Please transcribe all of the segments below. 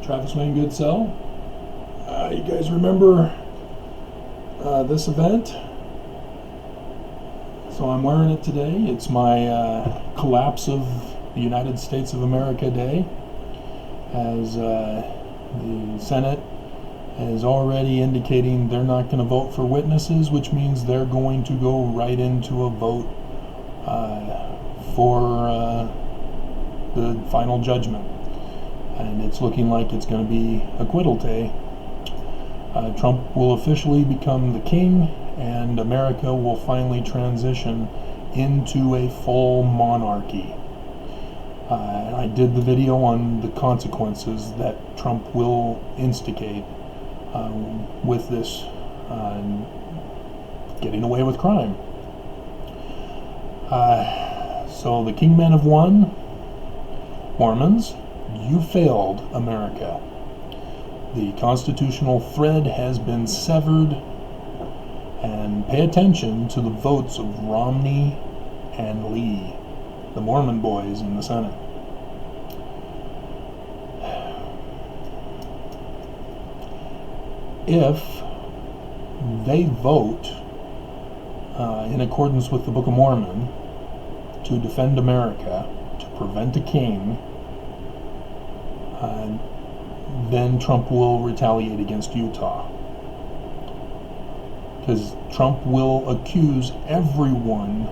Travis Wayne Goodsell. You guys remember this event? So I'm wearing it today. It's my collapse of the United States of America day, as the Senate is already indicating they're not going to vote for witnesses, which means they're going to go right into a vote for the final judgment. And it's looking like it's going to be acquittal day. Trump will officially become the king, and America will finally transition into a full monarchy. And I did the video on the consequences that Trump will instigate with this getting away with crime. So the Kingmen of One, Mormons, you failed America. The constitutional thread has been severed, and pay attention to the votes of Romney and Lee, the Mormon boys in the Senate. If they vote in accordance with the Book of Mormon to defend America, to prevent a king, then Trump will retaliate against Utah. Because Trump will accuse everyone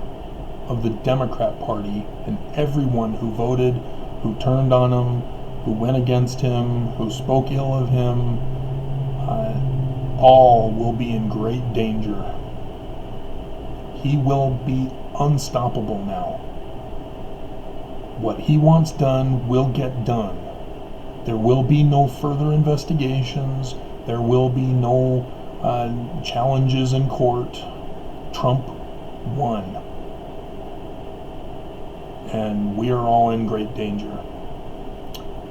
of the Democrat Party and everyone who voted, who turned on him, who went against him, who spoke ill of him. All will be in great danger. He will be unstoppable now. What he wants done will get done. There will be no further investigations. There will be no challenges in court. Trump won. And we are all in great danger.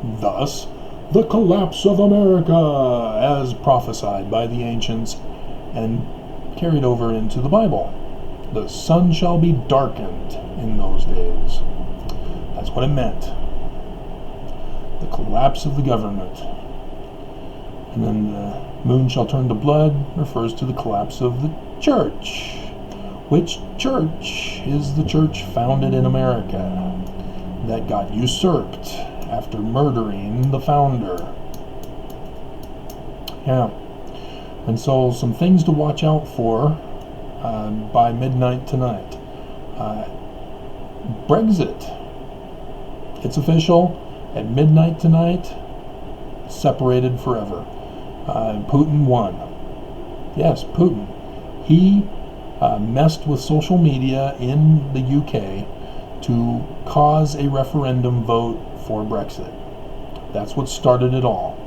Thus, the collapse of America, as prophesied by the ancients and carried over into the Bible. The sun shall be darkened in those days. That's what it meant. The collapse of the government. And then the moon shall turn to blood refers to the collapse of the church. Which church is the church founded in America that got usurped after murdering the founder? Yeah. And so some things to watch out for by midnight tonight. Brexit. It's official. At midnight tonight, separated forever. Putin won. Yes, Putin. He messed with social media in the UK to cause a referendum vote for Brexit. That's what started it all.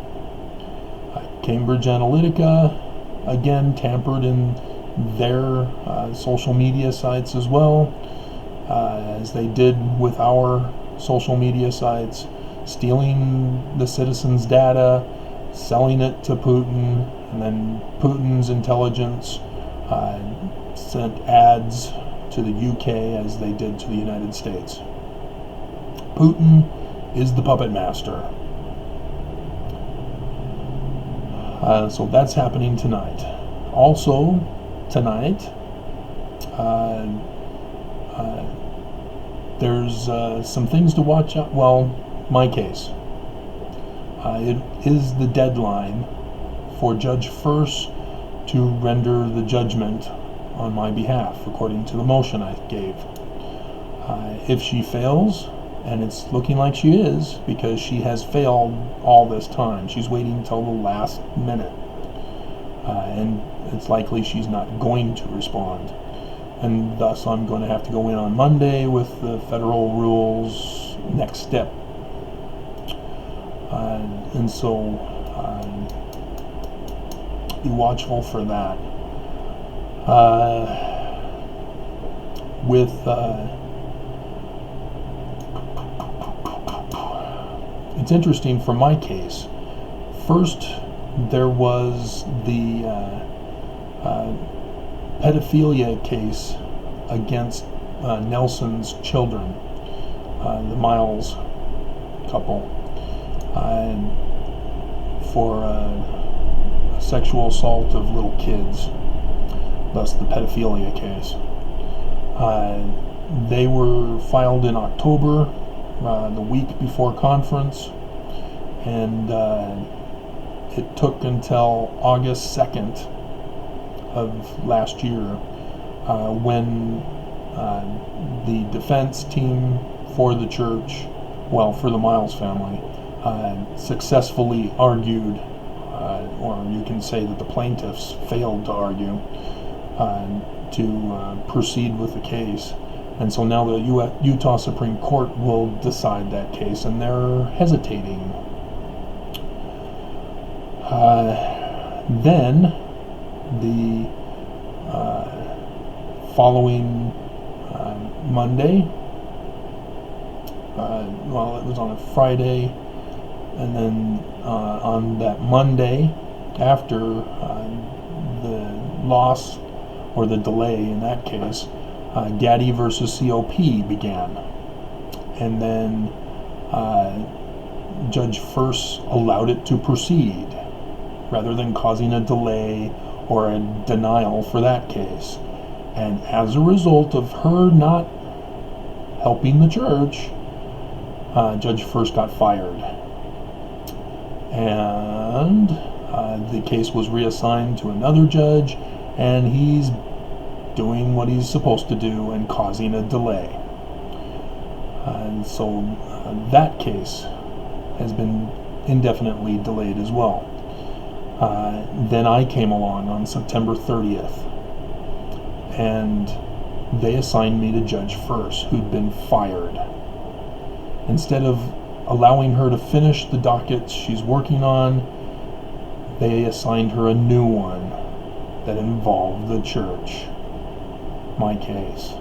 Cambridge Analytica, again, tampered in their social media sites as well, as they did with our social media sites, stealing the citizens' data, selling it to Putin, and then Putin's intelligence sent ads to the UK as they did to the United States. Putin is the puppet master. So that's happening tonight. Also, tonight, there's some things to watch out. Well, my case. It is the deadline for Judge First to render the judgment on my behalf, according to the motion I gave. If she fails, and it's looking like she is, because she has failed all this time. She's waiting until the last minute. And it's likely she's not going to respond. And thus I'm going to have to go in on Monday with the federal rules next step. And so be watchful for that. It's interesting for my case. First, there was the pedophilia case against Nelson's children, the Miles couple. for sexual assault of little kids, thus the pedophilia case. They were filed in October, the week before conference, and it took until August 2nd of last year when the defense team for the church, for the Miles family, successfully argued, or you can say that the plaintiffs failed to argue, to proceed with the case. And so now the Utah Supreme Court will decide that case, and they're hesitating. Then the following Monday, it was on a Friday, and then on that Monday after the loss or the delay in that case, Gaddy versus COP began, and then Judge First allowed it to proceed rather than causing a delay or a denial for that case. And as a result of her not helping the church, Judge First got fired, and the case was reassigned to another judge, and he's doing what he's supposed to do and causing a delay. And so that case has been indefinitely delayed as well. Then I came along on September 30th, and they assigned me to Judge First, who'd been fired. Instead of allowing her to finish the docket she's working on, they assigned her a new one that involved the church, my case.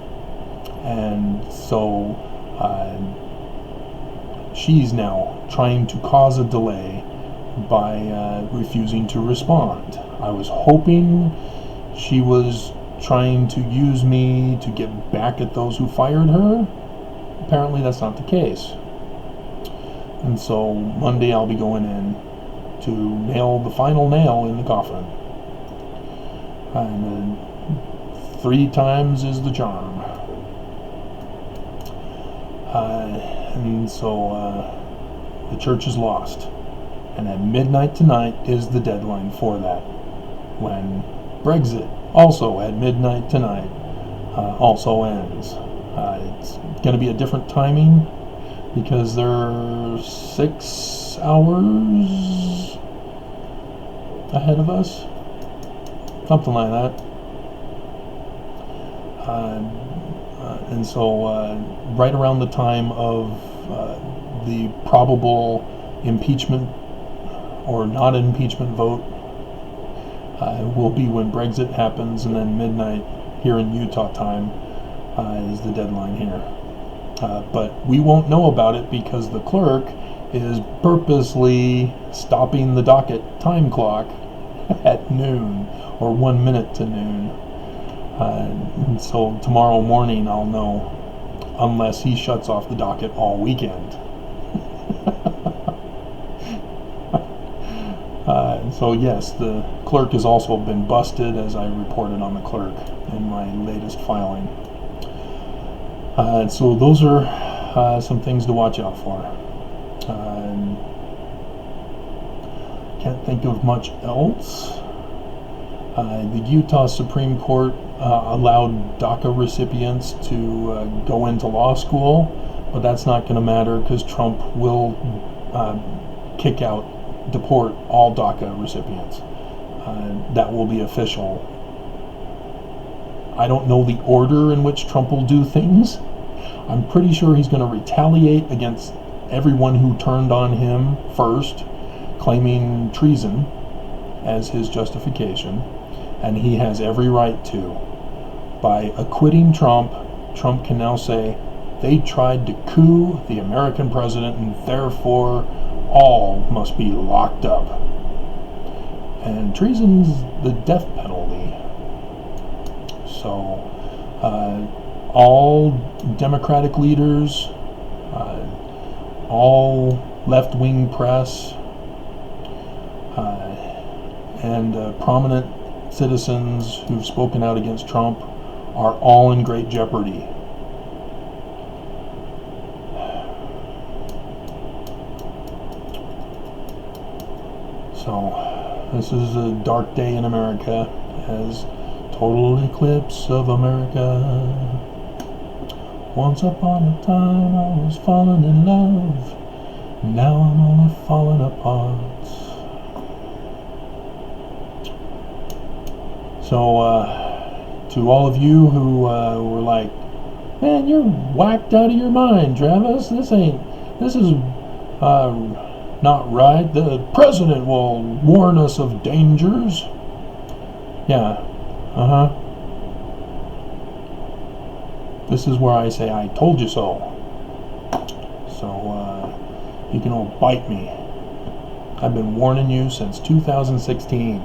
And so she's now trying to cause a delay by refusing to respond. I was hoping she was trying to use me to get back at those who fired her. Apparently that's not the case. And so Monday I'll be going in to nail the final nail in the coffin. And 3 times is the charm. And so the church is lost. And at midnight tonight is the deadline for that. When Brexit, also at midnight tonight, also ends. It's going to be a different timing because they're 6 hours ahead of us. Something like that. And so right around the time of the probable impeachment or not impeachment vote will be when Brexit happens, and then midnight here in Utah time is the deadline here. But we won't know about it because the clerk is purposely stopping the docket time clock at noon, or 1 minute to noon. And so tomorrow morning I'll know, unless he shuts off the docket all weekend. So yes, the clerk has also been busted, as I reported on the clerk in my latest filing. So those are some things to watch out for. Can't think of much else. The Utah Supreme Court allowed DACA recipients to go into law school, but that's not going to matter because Trump will deport all DACA recipients. That will be official. I don't know the order in which Trump will do things. I'm pretty sure he's going to retaliate against everyone who turned on him first, claiming treason as his justification, and he has every right to. By acquitting Trump, Trump can now say they tried to coup the American president and therefore all must be locked up. And treason's the death penalty. So all Democratic leaders, all left-wing press, and prominent citizens who've spoken out against Trump are all in great jeopardy. So this is a dark day in America, as total eclipse of America. Once upon a time I was falling in love, now I'm only falling apart. So to all of you who were like, man, you're whacked out of your mind, Travis, this is not right, the president will warn us of dangers. Yeah, this is where I say I told you so. So you can all bite me. I've been warning you since 2016.